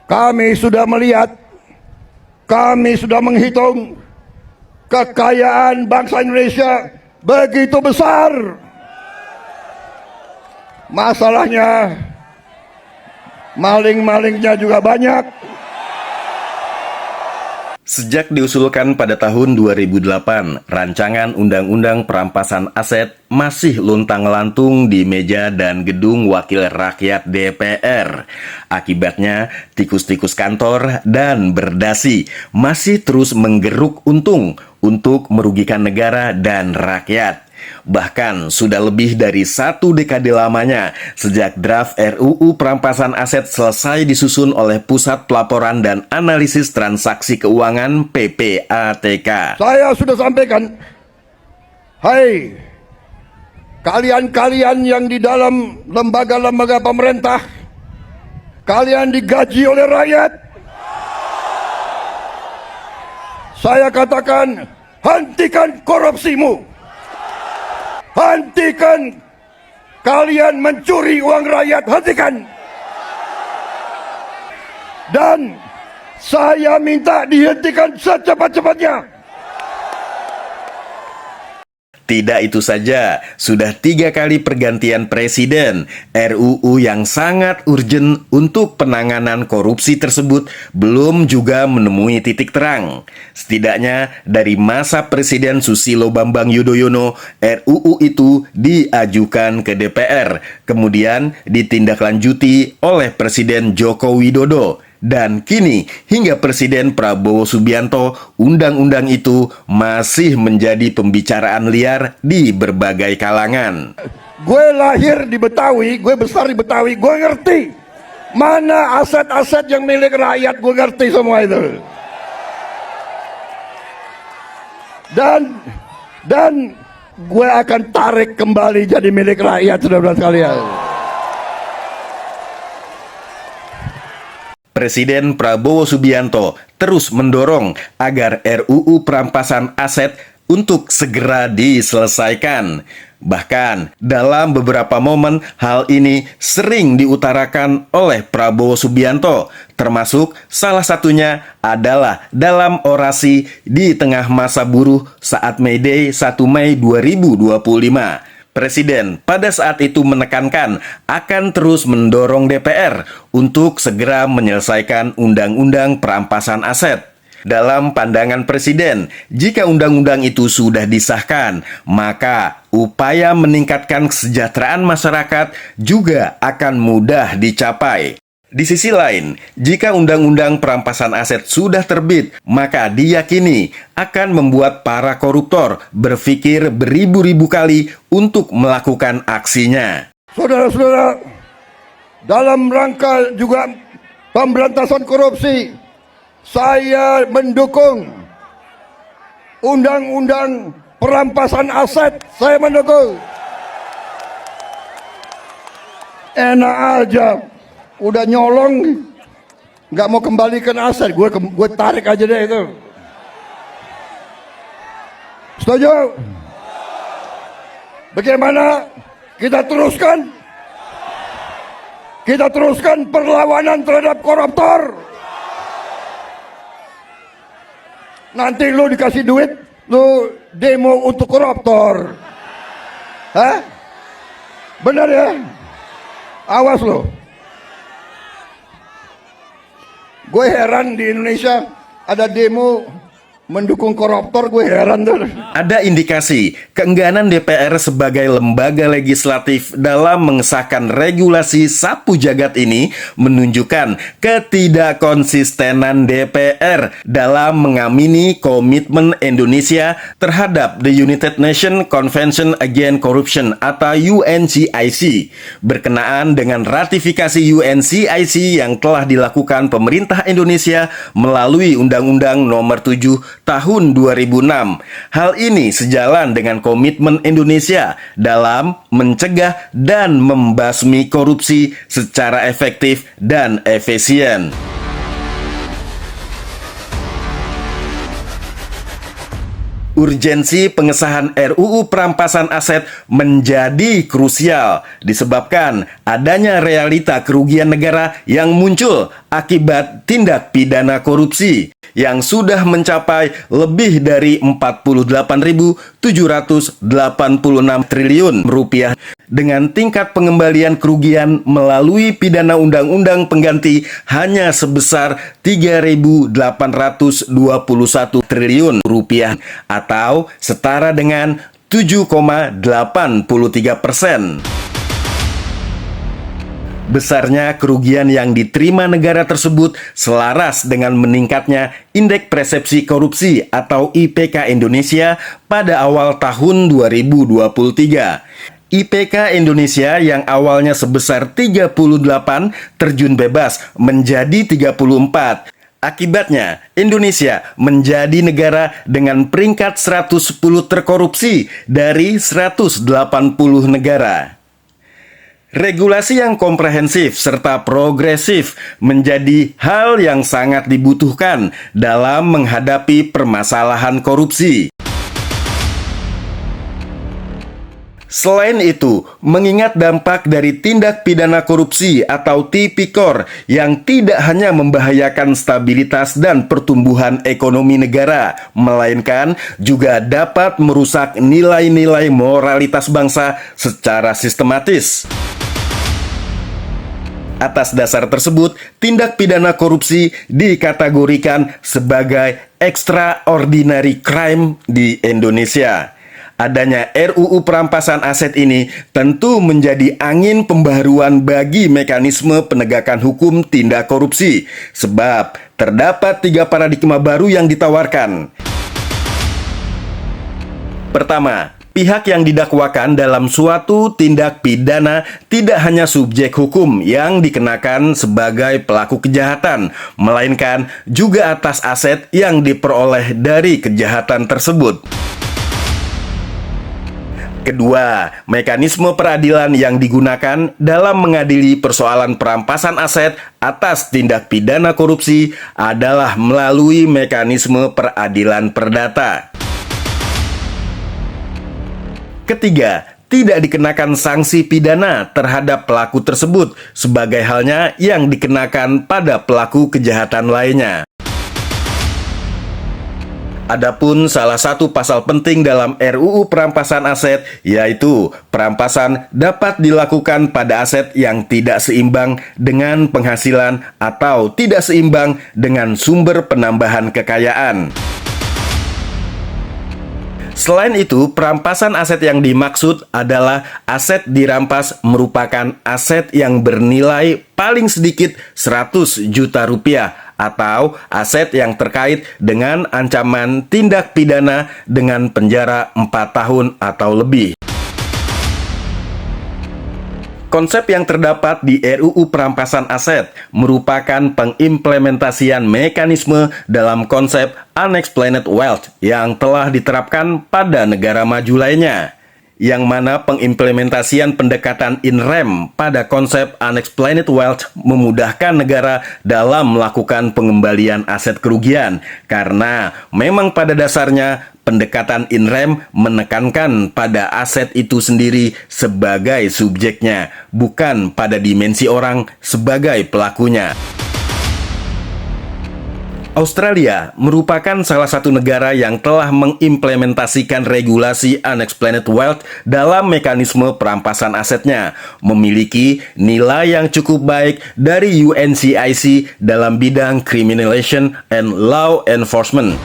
Kami sudah melihat, kami sudah menghitung kekayaan bangsa Indonesia begitu besar. Masalahnya, maling-malingnya juga banyak. Sejak diusulkan pada tahun 2008, rancangan Undang-Undang Perampasan Aset masih luntang-lantung di meja dan gedung Wakil Rakyat DPR. Akibatnya, tikus-tikus kantor dan berdasi masih terus menggeruk untung untuk merugikan negara dan rakyat. Bahkan sudah lebih dari 1 dekade lamanya sejak draft RUU Perampasan Aset selesai disusun oleh Pusat Pelaporan dan Analisis Transaksi Keuangan (PPATK). Saya sudah sampaikan, hai kalian-kalian yang di dalam lembaga-lembaga pemerintah, kalian digaji oleh rakyat. Saya katakan, hentikan korupsimu. Hentikan kalian mencuri uang rakyat, hentikan. Dan saya minta dihentikan secepat-cepatnya. Tidak itu saja, sudah 3 kali pergantian presiden, RUU yang sangat urgen untuk penanganan korupsi tersebut belum juga menemui titik terang. Setidaknya dari masa Presiden Susilo Bambang Yudhoyono, RUU itu diajukan ke DPR, kemudian ditindaklanjuti oleh Presiden Joko Widodo. Dan kini, hingga Presiden Prabowo Subianto, undang-undang itu masih menjadi pembicaraan liar di berbagai kalangan. Gue lahir di Betawi, gue besar di Betawi, gue ngerti mana aset-aset yang milik rakyat, gue ngerti semua itu. Dan gue akan tarik kembali jadi milik rakyat, saudara-saudara sekalian. Presiden Prabowo Subianto terus mendorong agar RUU Perampasan Aset untuk segera diselesaikan. Bahkan dalam beberapa momen hal ini sering diutarakan oleh Prabowo Subianto, termasuk salah satunya adalah dalam orasi di tengah masa buruh saat May Day 1 Mei 2025. Presiden pada saat itu menekankan akan terus mendorong DPR untuk segera menyelesaikan Undang-Undang Perampasan Aset. Dalam pandangan Presiden, jika undang-undang itu sudah disahkan, maka upaya meningkatkan kesejahteraan masyarakat juga akan mudah dicapai. Di sisi lain, jika Undang-Undang Perampasan Aset sudah terbit, maka diyakini akan membuat para koruptor berpikir beribu-ribu kali untuk melakukan aksinya. Saudara-saudara, dalam rangka juga pemberantasan korupsi, saya mendukung Undang-Undang Perampasan Aset, saya mendukung. Enak aja. Udah nyolong, nggak mau kembalikan aset, gue tarik aja deh itu. Setuju? Bagaimana kita teruskan? Kita teruskan perlawanan terhadap koruptor. Nanti lu dikasih duit, lu demo untuk koruptor. Hah? Benar ya? Awas lo. Gue heran di Indonesia ada demo mendukung koruptor, gue heran tuh. Ada indikasi keengganan DPR sebagai lembaga legislatif dalam mengesahkan regulasi sapu jagat ini menunjukkan ketidakkonsistenan DPR dalam mengamini komitmen Indonesia terhadap The United Nations Convention Against Corruption atau UNCIC berkenaan dengan ratifikasi UNCIC yang telah dilakukan pemerintah Indonesia melalui Undang-Undang Nomor 7 Tahun 2006. Hal ini sejalan dengan komitmen Indonesia dalam mencegah dan membasmi korupsi secara efektif dan efisien. Urgensi pengesahan RUU perampasan aset menjadi krusial disebabkan adanya realita kerugian negara yang muncul akibat tindak pidana korupsi yang sudah mencapai lebih dari 48.786 triliun rupiah dengan tingkat pengembalian kerugian melalui pidana undang-undang pengganti hanya sebesar 3.821 triliun rupiah atau setara dengan 7,83%. Besarnya kerugian yang diterima negara tersebut selaras dengan meningkatnya Indeks Persepsi Korupsi atau IPK Indonesia pada awal tahun 2023. IPK Indonesia yang awalnya sebesar 38 terjun bebas menjadi 34. Akibatnya, Indonesia menjadi negara dengan peringkat 110 terkorupsi dari 180 negara. Regulasi yang komprehensif serta progresif menjadi hal yang sangat dibutuhkan dalam menghadapi permasalahan korupsi. Selain itu, mengingat dampak dari tindak pidana korupsi atau tipikor yang tidak hanya membahayakan stabilitas dan pertumbuhan ekonomi negara, melainkan juga dapat merusak nilai-nilai moralitas bangsa secara sistematis. Atas dasar tersebut, tindak pidana korupsi dikategorikan sebagai extraordinary crime di Indonesia. Adanya RUU perampasan aset ini tentu menjadi angin pembaharuan bagi mekanisme penegakan hukum tindak korupsi, sebab terdapat 3 paradigma baru yang ditawarkan. Pertama, pihak yang didakwakan dalam suatu tindak pidana tidak hanya subjek hukum yang dikenakan sebagai pelaku kejahatan, melainkan juga atas aset yang diperoleh dari kejahatan tersebut. Kedua, mekanisme peradilan yang digunakan dalam mengadili persoalan perampasan aset atas tindak pidana korupsi adalah melalui mekanisme peradilan perdata. Ketiga, tidak dikenakan sanksi pidana terhadap pelaku tersebut sebagai halnya yang dikenakan pada pelaku kejahatan lainnya. Adapun salah satu pasal penting dalam RUU perampasan aset yaitu perampasan dapat dilakukan pada aset yang tidak seimbang dengan penghasilan atau tidak seimbang dengan sumber penambahan kekayaan. Selain itu, perampasan aset yang dimaksud adalah aset dirampas merupakan aset yang bernilai paling sedikit 100 juta rupiah atau aset yang terkait dengan ancaman tindak pidana dengan penjara 4 tahun atau lebih. Konsep yang terdapat di RUU perampasan aset merupakan pengimplementasian mekanisme dalam konsep unexplained wealth yang telah diterapkan pada negara maju lainnya, yang mana pengimplementasian pendekatan in rem pada konsep unexplained wealth memudahkan negara dalam melakukan pengembalian aset kerugian, karena memang pada dasarnya pendekatan in rem menekankan pada aset itu sendiri sebagai subjeknya, bukan pada dimensi orang sebagai pelakunya. Australia merupakan salah satu negara yang telah mengimplementasikan regulasi unexplained wealth dalam mekanisme perampasan asetnya, memiliki nilai yang cukup baik dari UNCIC dalam bidang criminalization and law enforcement.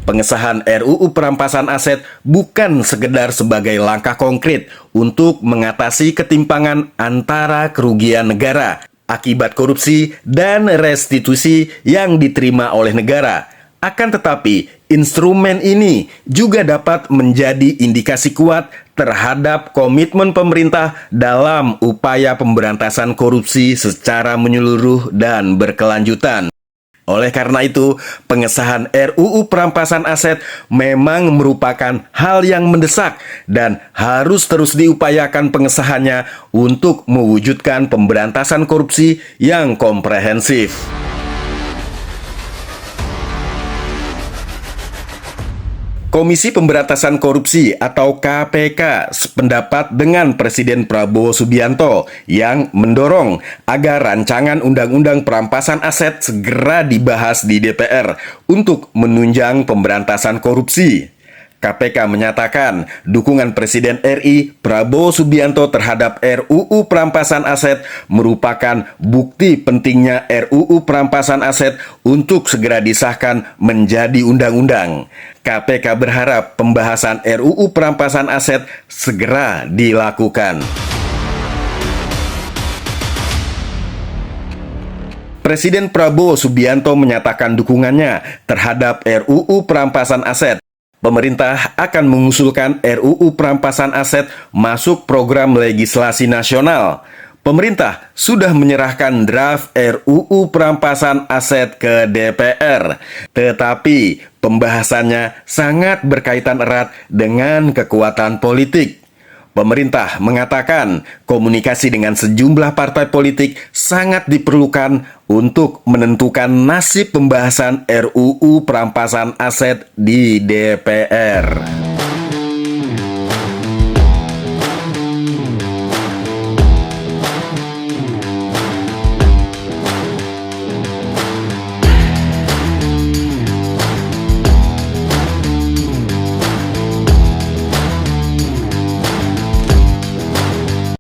Pengesahan RUU perampasan aset bukan sekedar sebagai langkah konkret untuk mengatasi ketimpangan antara kerugian negara akibat korupsi dan restitusi yang diterima oleh negara. Akan tetapi, instrumen ini juga dapat menjadi indikasi kuat terhadap komitmen pemerintah dalam upaya pemberantasan korupsi secara menyeluruh dan berkelanjutan. Oleh karena itu, pengesahan RUU perampasan aset memang merupakan hal yang mendesak dan harus terus diupayakan pengesahannya untuk mewujudkan pemberantasan korupsi yang komprehensif. Komisi Pemberantasan Korupsi atau KPK sependapat dengan Presiden Prabowo Subianto yang mendorong agar rancangan Undang-Undang Perampasan Aset segera dibahas di DPR untuk menunjang pemberantasan korupsi. KPK menyatakan dukungan Presiden RI Prabowo Subianto terhadap RUU Perampasan Aset merupakan bukti pentingnya RUU Perampasan Aset untuk segera disahkan menjadi undang-undang. KPK berharap pembahasan RUU Perampasan Aset segera dilakukan. Presiden Prabowo Subianto menyatakan dukungannya terhadap RUU Perampasan Aset. Pemerintah akan mengusulkan RUU Perampasan Aset masuk program legislasi nasional. Pemerintah sudah menyerahkan draft RUU Perampasan Aset ke DPR, tetapi pembahasannya sangat berkaitan erat dengan kekuatan politik. Pemerintah mengatakan komunikasi dengan sejumlah partai politik sangat diperlukan untuk menentukan nasib pembahasan RUU Perampasan Aset di DPR.